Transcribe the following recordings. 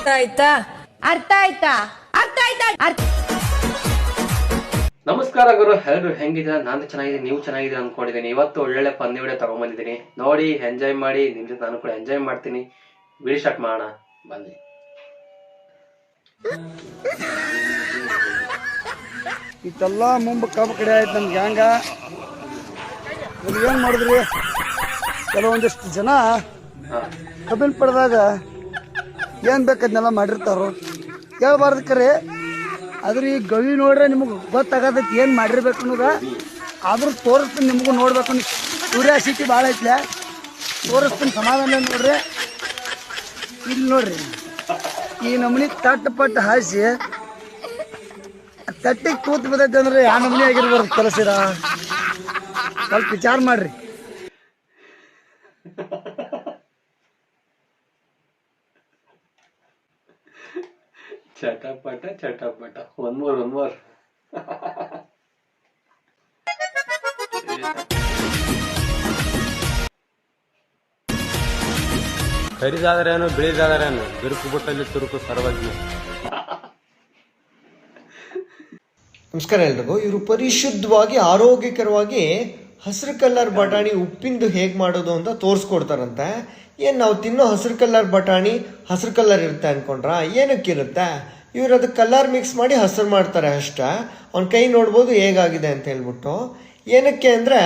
ಅರ್ಥ ಆಯ್ತಾ? ಅರ್ಥ ಆಯ್ತಾ? ಅರ್ಥ ಆಯ್ತಾ? ನಮಸ್ಕಾರ ಗುರು, ಎಲ್ಲರೂ ಹೆಂಗಿದ್ದೀರಾ? ನಾನು ಚೆನ್ನಾಗಿದ್ದೀನಿ, ನೀವು ಚೆನ್ನಾಗಿದ್ದೀರಾ ಅನ್ಕೊಂಡಿದ್ದೀನಿ. ಇವತ್ತು ಒಳ್ಳೊಳ್ಳೆ ಪಂದ್ಯ ವಿಡಿಯೋ ತಗೊಂಡ್ಬಂದಿದ್ದೀನಿ. ನೋಡಿ, ಎಂಜಾಯ್ ಮಾಡಿ. ನಿಮ್ ಜೊತೆ ನಾನು ಕೂಡ ಎಂಜಾಯ್ ಮಾಡ್ತೀನಿ. ವಿಡಿಯೋ ಸ್ಟಾರ್ಟ್ ಮಾಡೋಣ ಬನ್ನಿ. ಇಷ್ಟೆಲ್ಲ ಮುಂಬ ಕಬ್ಬು ಕಡೆ ಆಯ್ತು ನಮ್ಗೆ ಹ್ಯಾಂಗ ಏನು ಮಾಡಿದ್ರಿ? ಕೆಲವೊಂದಿಷ್ಟು ಜನ ಕಬ್ಬಿನ ಪಡೆದಾಗ ಏನು ಬೇಕದ್ನೆಲ್ಲ ಮಾಡಿರ್ತಾರೋ, ಕೇಳಬಾರ್ದು ಕರೆ. ಆದ್ರೆ ಈ ಗವಿ ನೋಡ್ರೆ ನಿಮಗೆ ಗೊತ್ತಾಗತೈತಿ ಏನು ಮಾಡಿರ್ಬೇಕು ಅನ್ನೋದ. ಆದ್ರೂ ತೋರಿಸ್ತೀನಿ ನಿಮಗೂ ನೋಡ್ಬೇಕು ಕ್ಯೂರಿಯಾಸಿಟಿ ಭಾಳ ಐತ್ಲೆ. ತೋರಿಸ್ತೀನಿ, ಸಮಾಧಾನ ನೋಡ್ರಿ. ಇಲ್ಲಿ ನೋಡ್ರಿ, ಈ ನಮೂನಿ ತಟ್ಟು ಪಟ್ಟು ಹಾಸಿ ತಟ್ಟಿಗೆ ತೂತ್ ಬಿದ್ದೈತೆ ಅಂದ್ರೆ ಯಾವ ನಮೂನಿ ಆಗಿರ್ಬಾರ್ದು ಕಲಸಿರ. ಸ್ವಲ್ಪ ವಿಚಾರ ಮಾಡ್ರಿ. ಚಟಪಟ ಚಟಪಟ. ಒನ್ ಮೋರ್ ಕರಿದಾದರೇನು ಬಿಳಿದಾದರೇನು ಬಿರುಕು ಬುಟ್ಟಲ್ಲಿ ತುರುಕು ಸರ್ವಜ್ಞ. ನಮಸ್ಕಾರ ಎಲ್ರಿಗೂ. ಇವರು ಪರಿಶುದ್ಧವಾಗಿ ಆರೋಗ್ಯಕರವಾಗಿ ಹಸಿರು ಕಲ್ಲರ್ ಬಟಾಣಿ ಉಪ್ಪಿಂದು ಹೇಗೆ ಮಾಡೋದು ಅಂತ ತೋರಿಸ್ಕೊಡ್ತಾರಂತೆ. ಏನು ನಾವು ತಿನ್ನೋ ಹಸಿರು ಕಲ್ಲರ್ ಬಟಾಣಿ ಹಸಿರು ಕಲ್ಲರ್ ಇರುತ್ತೆ ಅನ್ಕೊಂಡ್ರ? ಏನಕ್ಕಿರುತ್ತೆ? ಇವರು ಅದಕ್ಕೆ ಕಲ್ಲರ್ ಮಿಕ್ಸ್ ಮಾಡಿ ಹಸಿರು ಮಾಡ್ತಾರೆ ಅಷ್ಟೇ. ಅವ್ನ ಕೈ ನೋಡ್ಬೋದು ಹೇಗಾಗಿದೆ ಅಂತ ಹೇಳ್ಬಿಟ್ಟು. ಏನಕ್ಕೆ ಅಂದರೆ,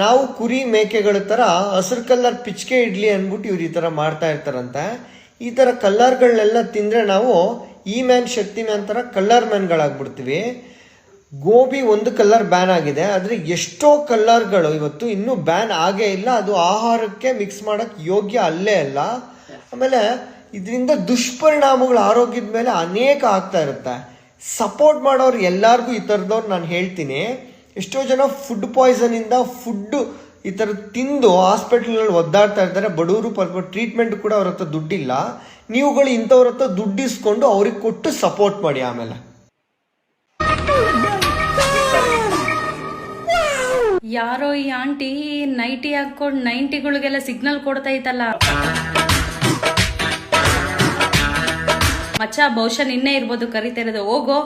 ನಾವು ಕುರಿ ಮೇಕೆಗಳ ಥರ ಹಸಿರು ಕಲ್ಲರ್ ಪಿಚ್ಕೆ ಇಡ್ಲಿ ಅಂದ್ಬಿಟ್ಟು ಇವ್ರು ಈ ಥರ ಮಾಡ್ತಾ ಇರ್ತಾರಂತೆ. ಈ ಥರ ಕಲ್ಲರ್ಗಳನ್ನೆಲ್ಲ ತಿಂದರೆ ನಾವು ಈ ಮ್ಯಾನ್ ಶಕ್ತಿ ಮ್ಯಾನ್ ಥರ ಕಲ್ಲರ್ ಮ್ಯಾನ್ಗಳಾಗ್ಬಿಡ್ತೀವಿ. ಗೋಬಿ ಒಂದು ಕಲ್ಲರ್ ಬ್ಯಾನ್ ಆಗಿದೆ, ಆದರೆ ಎಷ್ಟೋ ಕಲ್ಲರ್ಗಳು ಇವತ್ತು ಇನ್ನೂ ಬ್ಯಾನ್ ಆಗೇ ಇಲ್ಲ. ಅದು ಆಹಾರಕ್ಕೆ ಮಿಕ್ಸ್ ಮಾಡೋಕ್ಕೆ ಯೋಗ್ಯ ಅಲ್ಲೇ ಅಲ್ಲ. ಆಮೇಲೆ ಇದರಿಂದ ದುಷ್ಪರಿಣಾಮಗಳು ಆರೋಗ್ಯದ ಮೇಲೆ ಅನೇಕ ಆಗ್ತಾ ಇರುತ್ತೆ. ಸಪೋರ್ಟ್ ಮಾಡೋರು ಎಲ್ಲರಿಗೂ ಈ ಥರದವ್ರು ನಾನು ಹೇಳ್ತೀನಿ. ಎಷ್ಟೋ ಜನ ಫುಡ್ ಪಾಯ್ಸನಿಂದ ಫುಡ್ಡು ಈ ಥರ ತಿಂದು ಹಾಸ್ಪಿಟಲ್ನಲ್ಲಿ ಒದ್ದಾಡ್ತಾ ಇರ್ತಾರೆ. ಬಡವರು ಸ್ವಲ್ಪ ಟ್ರೀಟ್ಮೆಂಟ್ ಕೂಡ ಅವ್ರ ಹತ್ರ ದುಡ್ಡಿಲ್ಲ. ನೀವುಗಳು ಇಂಥವ್ರ ಹತ್ರ ದುಡ್ಡಿಸ್ಕೊಂಡು ಅವ್ರಿಗೆ ಕೊಟ್ಟು ಸಪೋರ್ಟ್ ಮಾಡಿ. ಆಮೇಲೆ ಯಾರೋ ಈ ಆಂಟಿ ನೈಟಿ ಹಾಕೊಂಡು 90ಗಳಿಗೆಲ್ಲ ಸಿಗ್ನಲ್ ಕೊಡ್ತಾ ಇತ್ತಲ್ಲ ಮಚ್ಚ, ಬಹುಶಃ ನಿನ್ನೆ ಇರ್ಬೋದು ಕರಿತಾ ಇರೋದು. ಹೋಗೋ.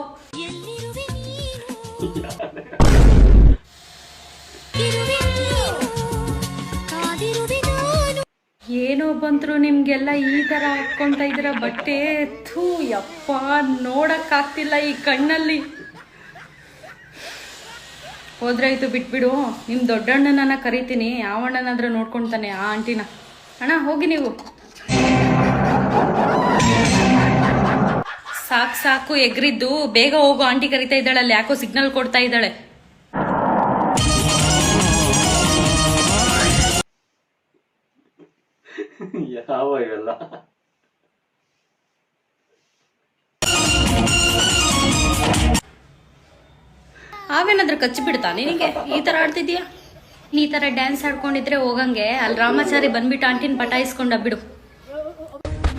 ಏನೋ ಬಂದ್ರು ನಿಮ್ಗೆಲ್ಲ ಈ ತರ ಹಾಕೊಂತ ಇದ್ರ ಬಟ್ಟೆ. ಥೂ ಯಪ್ಪ, ನೋಡಕ್ ಆಗ್ತಿಲ್ಲ ಈ ಕಣ್ಣಲ್ಲಿ. ಹೋದ್ರಾಯ್ತು, ಬಿಟ್ಬಿಡು. ನಿಮ್ ದೊಡ್ಡಣ್ಣನ ಕರಿತೀನಿ, ಯಾವ ಅಣ್ಣನಾದ್ರೂ ನೋಡ್ಕೊಂತಾನೆ ಆ ಆಂಟಿನ. ಅಣ್ಣ ಹೋಗಿ ನೀವು. ಸಾಕು ಎಗ್ರಿದ್ದು, ಬೇಗ ಹೋಗು. ಆಂಟಿ ಕರಿತಾ ಇದ್ದಾಳೆ, ಅಲ್ಲಿ ಯಾಕೋ ಸಿಗ್ನಲ್ ಕೊಡ್ತಾ ಇದ್ದಾಳೆ. ಯಾವ ಇವೆಲ್ಲ ಅವೇನಾದ್ರೂ ಕಚ್ಚಿ ಬಿಡ್ತಾ ನಿನಗೆ? ಈ ತರ ಆಡ್ತಿದ್ಯಾ? ಈ ತರ ಡ್ಯಾನ್ಸ್ ಆಡ್ಕೊಂಡಿದ್ರೆ ಹೋಗಂಗೆ ಅಲ್ಲಿ ರಾಮಾಚಾರಿ ಬಂದ್ಬಿಟ್ಟು ಆಂಟಿನ ಪಟಾಯಿಸ್ಕೊಂಡ ಬಿಡು.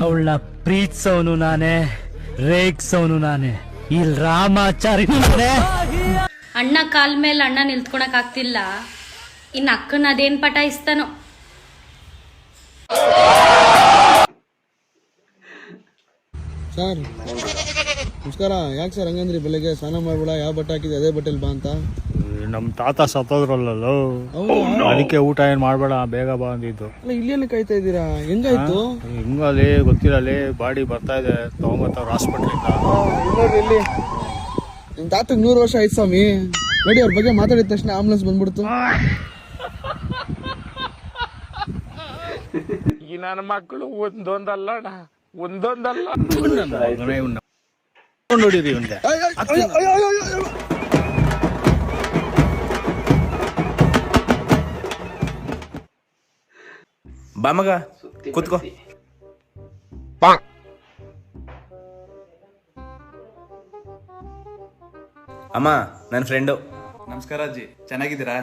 ಅವಳ ಪ್ರೀತ್ಸವನು ನಾನೇ, ರೇಗ್ಸವನು ನಾನೇ, ಇಲ್ಲಿ ರಾಮಾಚಾರಿ ನಾನೇ. ಅಣ್ಣ ಕಾಲ್ ಮೇಲೆ ಅಣ್ಣ ನಿಲ್ತ್ಕೊಳಕ್ ಆಗ್ತಿಲ್ಲ, ಇನ್ನು ಅಕ್ಕನ ಅದೇನ್ ಪಟಾಯಿಸ್ತಾನೋ. ಸರ್ ನಮಸ್ಕಾರ. ಯಾಕೆ ಸರ್ ಹಂಗಂದ್ರಿ? ಬೆಳಗ್ಗೆ ಸ್ನಾನ ಮಾಡ್ಬೇಡ, ಯಾವ ಬಟ್ಟೆ ಹಾಕಿದೆ ಅದೇ ಬಟ್ಟೆಲಿ ಬಾ ಅಂತ. ನಮ್ ತಾತ ಸತ್ತೋದ್ರಲ್ಲೋ, ಅದಕ್ಕೆ ಊಟ ಏನ್ ಮಾಡ್ಬೇಡ, ಬೇಗ ಬಾ ಅಂದಿದ್ದು. ಅಲ್ಲ, ಇಲ್ಲೇನು ಕಾಯ್ತಾ ಇದ್ದೀರಾ? ಹೆಂಗಾಯ್ತು? ಹಿಂಗಲ್ಲಿ ಗೊತ್ತಿರಲಿ, ಬಾಡಿ ಬರ್ತಾ ಇದೆ, ತಗೊಂಬತ್ತವ್ರ ಹಾಸ್ಪಿಟ್ಲಿಂದ. ಇಲ್ಲಿ ನಿಮ್ ತಾತಗ್ 100 ವರ್ಷ ಆಯ್ತು ಸ್ವಾಮಿ. ನೋಡಿ, ಅವ್ರ ಬಗ್ಗೆ ಮಾತಾಡಿದ ತಕ್ಷಣ ಆಂಬುಲೆನ್ಸ್ ಬಂದ್ಬಿಡ್ತು. ಈ ನನ್ನ ಮಕ್ಕಳು ಒಂದೊಂದಲ್ಲ ನೋಡಿರಿ ಇವ್ನಿಗೆ. ಬಾ ಮಗ, ಕೂತ್ಕೋ. ಅಮ್ಮ, ನನ್ನ ಫ್ರೆಂಡು. ನಮಸ್ಕಾರ ಅಜ್ಜಿ, ಚೆನ್ನಾಗಿದ್ದೀರಾ?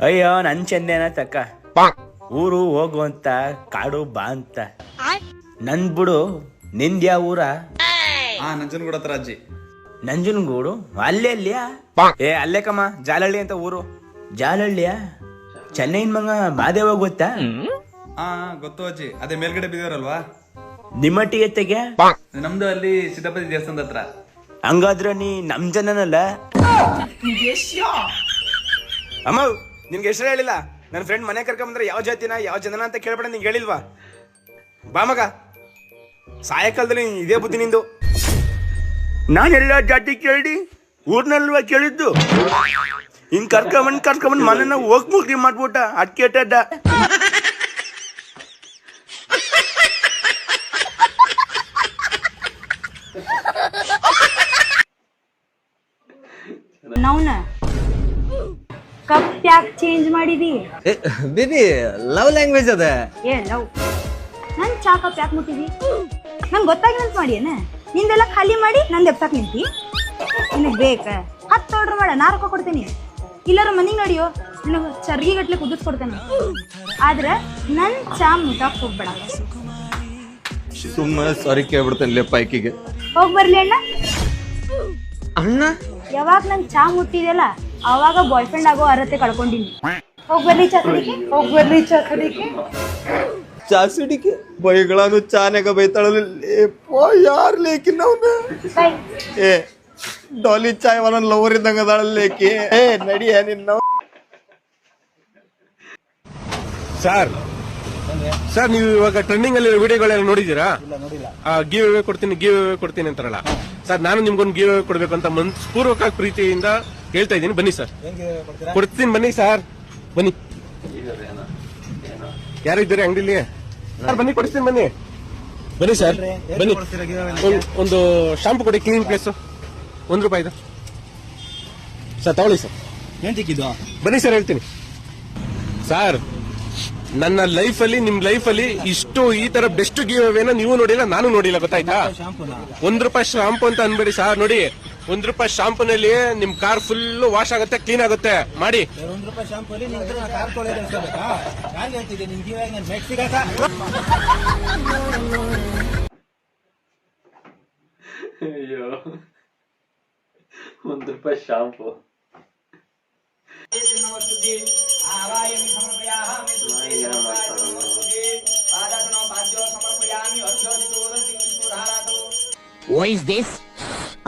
ಅಯ್ಯೋ, ನನ್ ಚಂದೇನ ತಕ್ಕ. ಊರು ಹೋಗು ಅಂತ, ಕಾಡು ಬಾ ಅಂತ. ನನ್ ಬಿಡು, ನಿಂದ್ಯಾ ಊರ? ನಂಜನಗೂಡ ಹತ್ರ ಅಜ್ಜಿ. ನಂಜನಗೂಡು ಅಲ್ಲೇ ಅಲ್ಲಿಯಾ? ಏ ಅಲ್ಲೇ ಕಮ್ಮ, ಜಾಲಹಳ್ಳಿ ಅಂತ ಊರು. ಜಾಲಹಳ್ಳಿಯ? ಚೆನ್ನೈನ್ ಮಗ ಮಾದೇವ ಗೊತ್ತಾ? ಗೊತ್ತು ಅಜ್ಜಿ, ಅದೇ ಮೇಲ್ಗಡೆ ಬಿದ್ದವರಲ್ವಾ? ನಿಮ್ಮಟ್ಟಿಗೆ ತೆಗೆ ನಮ್ದು ಅಲ್ಲಿ ಸಿದ್ದಪತಿ ದೇವಸ್ಥಾನದ ಹತ್ರ. ಹಂಗಾದ್ರೆ ನೀ ನಮ್ ಜನನಲ್ಲ. ಅಮ್ಮ ನಿನ್ಗೆ ಹೆಸರು ಹೇಳಿಲ್ಲ. ನನ್ನ ಫ್ರೆಂಡ್ ಮನೆ ಕರ್ಕೊಂಬಂದ್ರೆ ಯಾವ ಜಾತಿನ ಯಾವ ಜನನ ಅಂತ ಕೇಳ್ಬೇಡ, ನಿಂಗೆ ಹೇಳಿಲ್ವಾ? ಬಾ ಮಗ, ಸಾಯಂಕಾಲದಲ್ಲಿ ಇದೇ ಬುದ್ಧಿ ನಿಂದು. ನಾನೆಲ್ಲ ಜಾತಿ ಕೇಳಿ ಊರ್ನಲ್ವ ಕೇಳಿದ್ದು. ಹಿಂಗ್ ಕರ್ಕೊಂಬಂದ್ ಮನೆನ ಹೋಗ್ ಮುಗ್ರಿ ಮಾಡ್ಬಿಟ್ಟ ಅಟ್ಕೆಟ್ಟಡ್ಡ. ನೌನ ಕಪ್ ಯಾಕೆ ಚೇಂಜ್ ಮಾಡಿದಿ? ಬೇಬಿ ಲವ್ ಲ್ಯಾಂಗ್ವೇಜ್ ಅದ. ಏ ಲವ್ ನನ್ ಚಾ ಕಪ್ ಯಾಕೆ ಮುಟ್ಟಿದಿ? ನಂಗೆ ಗೊತ್ತಾಗಿ ನಂತ ಮಾಡಿ ಏನ ನಿಂದೆಲ್ಲ ಖಾಲಿ ಮಾಡಿ ನಂದು ಎಪ್ಸಕ್ ನಿಂತಿ. ನಿನಗೆ ಬೇಕ 10 ಆರ್ಡರ್ ಮಾಡ, ನಾ ರೊಕ್ಕ ಕೊಡ್ತೇನೆ. ಇಲ್ಲಾರ ಮನಿಗೆ ನಡಿಯೋ, ನಿನಗೆ ಚರ್ಗಿ ಗಟ್ಲೆ ಕುದಿಸ್ಕೊಡ್ತೇನೆ. ಆದ್ರೆ ನನ್ ಚಾ ಮುಟ್ಟಕ್ ಹೋಗ್ಬೇಡ. ಸುಮ್ಮನೆ ಸಾರಿ ಕೇಳ್ಬಿಡ್ತೇನೆ ಲೆಪ್ಪ ಆಕಿಗೆ. ಹೋಗ್ ಬರ್ಲಿ ಅಣ್ಣ. ಅಣ್ಣ ಯಾವಾಗ ನನ್ ಚಾ ಮುಟ್ಟಿದೆಲ್ಲ ಅವಾಗ ಬಾಯ್ ಫ್ರೆಂಡ್ ಆಗೋ ಅರ್ಹತೆ ಕಳ್ಕೊಂಡಿನಿ. ಹೋಗ್ ಬರ್ಲಿ ಚಾ ಕಡಿಕೆ, ಹೋಗ್ ಬರ್ಲಿ ಚಾ ಕಡಿಕೆ. ಚಾ ಸಿಡಿಕೆ ಬೈಗಳಾನು ಚಾನ್ಯಾಗ ಬೈತಾಳಲ್ಲ ಯಾರ್ ಲೇಕಿನ ಅವನ. ಏ ಡಾಲಿ ಚಾಯ್ ಅವನ ಲವರ್ ಇದ್ದಂಗ ಅದಾಳಲ್ಲೇಕಿ. ಏ ನಡಿಯ ನಿನ್ನ. ಸರ್ ನೀವು ಇವಾಗ ಟ್ರೆಂಡಿಂಗ್ ಅಲ್ಲಿ ವಿಡಿಯೋಗಳೆಲ್ಲ ನೋಡಿದೀರಾ? ಗಿವ್ ಅವೇ ಕೊಡ್ತೀನಿ ಅಂತಾರಲ್ಲ ಸರ್. ನಾನು ನಿಮ್ಗೊಂದು ಗಿವ್ ಅವೇ ಕೊಡ್ಬೇಕು ಅಂತ ಮನಸ್ಪೂರ್ವಕ ಪ್ರೀತಿಯಿಂದ ಹೇಳ್ತಾ ಇದ್ದೀನಿ. ಬನ್ನಿ ಸರ್, ಕೊಡ್ತೀನಿ. ಬನ್ನಿ ಸರ್, ಬನ್ನಿ. ಯಾರಿದ್ದೀರಿ ಅಂಗಡಿಲಿ? ಸರ್ ಬನ್ನಿ, ಕೊಡಿಸ್ತೀನಿ. ಬನ್ನಿ ಸರ್, ಬನ್ನಿ. ಒಂದು ಶಾಂಪು ಕೊಡಿ, ಕ್ಲೀನ್ ಪ್ಲೇಸ್, ₹1 ಸರ್. ತಗೊಳ್ಳಿ ಸರ್. ಬನ್ನಿ ಸರ್, ಹೇಳ್ತೀನಿ ಸರ್. ನನ್ನ ಲೈಫಲ್ಲಿ ನಿಮ್ ಲೈಫಲ್ಲಿ ಇಷ್ಟು ಈ ತರ ಬೆಸ್ಟ್ ಗಿವ್ ಅವೇನ ನೀವು ನೋಡಿಲ್ಲ, ನಾನು ನೋಡಿಲ್ಲ, ಗೊತ್ತಾಯ್ತಾ? ₹1 ಶಾಂಪು ಅಂತ ಅನ್ಬೇಡಿ ಸರ್. ನೋಡಿ, ₹1 ಶಾಂಪುನಲ್ಲಿ ನಿಮ್ ಕಾರ್ ಫುಲ್ ವಾಶ್ ಆಗುತ್ತೆ, ಕ್ಲೀನ್ ಆಗುತ್ತೆ. ಮಾಡಿ. ಅಯ್ಯೋ, ₹1 ಶಾಂಪು.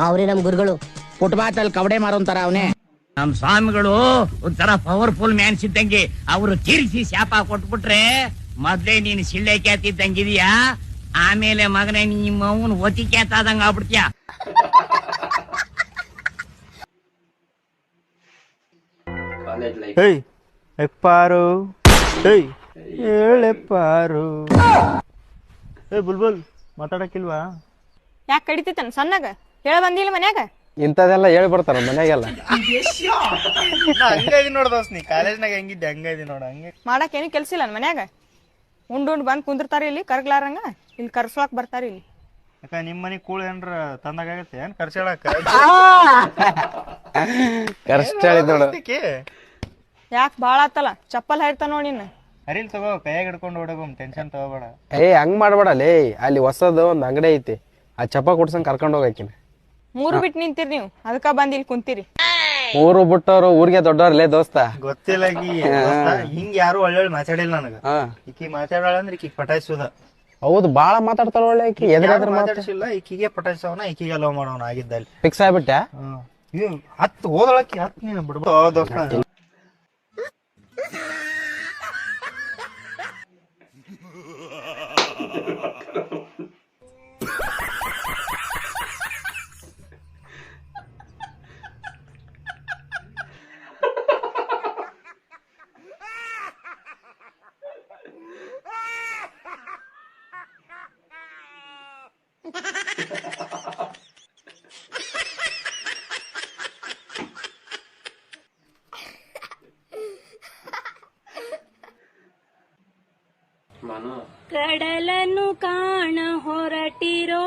ಅವ್ರೇ ನಮ್ ಗುರುಗಳು ಫುಟ್ಪಾತ್ ಕವಡೆ ಮಾರೋಂತಾರ. ಅವನೇ ನಮ್ ಸ್ವಾಮಿಗಳು ಒಂಥರ ಪವರ್ಫುಲ್ ಮ್ಯಾನ್ಸ್ ಇದ್ದಂಗೆ. ಅವರು ಕಿರಿಸಿ ಶಾಪ ಕೊಟ್ಬಿಟ್ರೆ ಮೊದ್ಲೇ ನೀನ್ ಸಿಳ್ಳೆ ಕ್ಯಾತಿದ್ದಂಗಿದೀಯಾ, ಆಮೇಲೆ ಮಗನೇ ನಿಮ್ಮ ಅವನ್ ಒತಿ ಕ್ಯಾತಾದಂಗ ಆಗ್ಬಿಡ್ತೀಯ. College life. ಹೇಯ್ ಎಪ್ಪಾರು, ಹೇಯ್ ಹೇಳೆಪ್ಪಾರು. ಏ ಬುಲ್ಬುಲ್, ಮಾತಾಡಕ್ಕಿಲ್ವಾ? ಯಾಕೆ ಕಡಿತೈತನ್ ಸಣ್ಣಗ ಹೇಳ ಬಂದಿಲ್ಲ ಮನ್ಯಾಗ? ಇಂಥದೆಲ್ಲ ಹೇಳಿ ಬರ್ತಾರ ಮನ್ಯಾಗೆಲ್ಲ. ಹಂಗೈದಿ ನೋಡ ದೋಸ್ತ್, ನೀ ಕಾಲೇಜ್ನಾಗ ಹೆಂಗಿದ್ದೆ ಹಂಗೈದಿ ನೋಡ. ಹಂಗೆ ಮಾಡಕ್ ಏನು ಕೆಲ್ಸ ಇಲ್ಲ ಮನ್ಯಾಗ. ಉಂಡ್ ಬಂದ್ ಕುಂದಿರ್ತಾರ ಇಲ್ಲಿ ಕರ್ಗ್ಲಾರಂಗ, ಇಲ್ಲಿ ಕರ್ಸ್ಲಾಕ್ ಬರ್ತಾರ ಇಲ್ಲಿ. ಯಾಕ ನಿಮ್ ಮನಿ ಕೂಳ ಏನ್ರ ತಂದಾಗತ್ತೆ ಏನ್ ಖರ್ಚಾಳಕ? ಕರೆಕ್ಟ್ ಹೇಳಿದ್ ನೋಡು. ಯಾಕೆ ಬಾಳ ಆತಲ್ಲ, ಚಪ್ಪಲ್ ಹಾಯ್ತಾ ನೋಡಿ ನಿನ್ನ. ಅರಿಲ್ ತಗೋ, ಕೈಯಾಗ ಹಿಡ್ಕೊಂಡು ಓಡೋಗಮ್, ಟೆನ್ಷನ್ ತಗೋಬೇಡ. ಏ ಹಂಗ್ ಮಾಡ್ಬೇಡ ಲೇ, ಅಲ್ಲಿ ಹೊಸದು ಒಂದ್ ಅಂಗಡಿ ಐತಿ, ಆ ಚಪ್ಪ ಕೊಡ್ಸಂಗ್ ಕರ್ಕೊಂಡ್ ಹೋಗಾಕಿನ. 3 ಬಿಟ್ಟು ನಿಂತಿರಿ ನೀವು, ಅದಕ್ಕ ಬಂದ್ ಇಲ್ಲಿ ಕುಂತೀರಿ. 3 ಬಿಟ್ಟವ್ರು ಊರಿಗೆ ದೊಡ್ಡವ್ರಲ್ಲೇ ದೋಸ್ತ. ಗೊತ್ತಿಲ್ಲ ಹಿಂಗ ಯಾರು ಒಳ್ಳೆ ಮಾತಾಡಿಲ್ಲ ನನಗ. ಈಕಿ ಮಾತಾಡಾಳ ಅಂದ್ರೆ ಈಕಿ ಪಟಾಯಿಸುದ. ಹೌದು, ಬಾಳ ಮಾತಾಡ್ತಾಳ ಒಳ್ಳೆ ಈಕಿ. ಎದುರಾದ್ರೆ ಮಾತಾಡ್ಸಿಲ್ಲ, ಈಕಿಗೆ ಪಟಾಯಿಸವನ, ಈಕಿಗೆ ಲವ್ ಮಾಡೋಣ ಆಗಿದ್ದಲ್ಲಿ ಫಿಕ್ಸ್ ಆಗ್ಬಿಟ್ಟ. 10 ಓದಳಕ್ಕಿ 10 ನೀನು ಬಿಡ್ಬೋದು ದೋಸ್ತ. ಕಡಲನ್ನು ಕಾಣ ಹೊರಟಿರೋ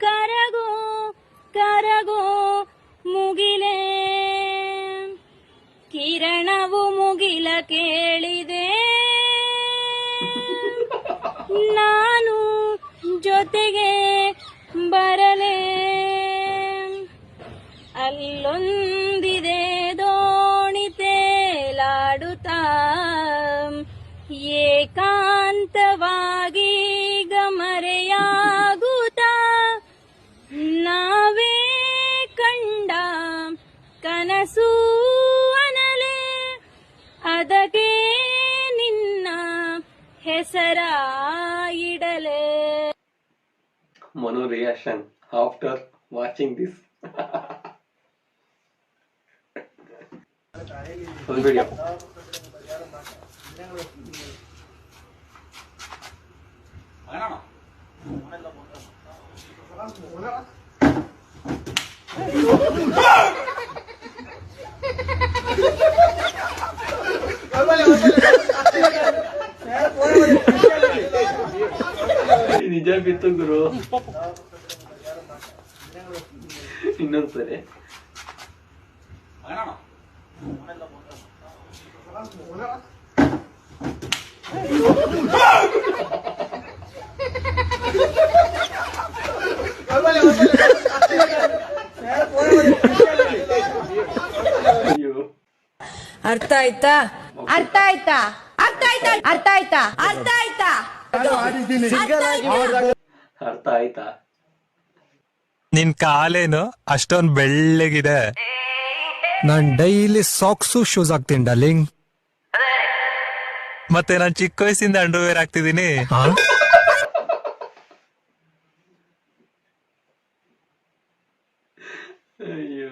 ಕರಗೋ ಕರಗೋ ಮುಗಿಲೆ, ಕಿರಣವು ಮುಗಿಲ ಕೇಳಿದೆ, ನಾನು ಜೊತೆಗೆ ಬರಲೇ. ಅಲ್ಲೊಂದಿದೆ ದೋಣಿ ತೇಲಾಡುತ್ತಾ ಏಕಾಂತವಾಗಿ ಪದಗೆ ನಿನ್ನ ಹೆಸರ ಇಡಲೆ. Manu reaction after watching this full video. ನಿಜ ಬಿತ್ತು ಗುರು. ಇನ್ನೊಂದ್ಸರಿ ಅರ್ಥ ಆಯ್ತಾ? ಅರ್ಥ ಆಯ್ತಾ? ಅರ್ಥ ಆಯ್ತಾ? ಅರ್ಥ ಆಯ್ತಾ? ಅರ್ಥ ಆಯ್ತಾ? ಅರ್ಥ ಆಯ್ತಾ? ನಿನ್ ಕಾಲೇನು ಅಷ್ಟೊಂದ್ ಬೆಳ್ಳಗಿದೆ. ನಾನ್ ಡೈಲಿ ಸಾಕ್ಸು ಶೂಸ್ ಹಾಕ್ತೀನಿ ಡಾರ್ಲಿಂಗ್. ಮತ್ತೆ ನಾನ್ ಚಿಕ್ಕ ವಯಸ್ಸಿಂದ ಅಂಡರ್ವೇರ್ ಹಾಕ್ತಿದೀನಿ. ಅಯ್ಯೋ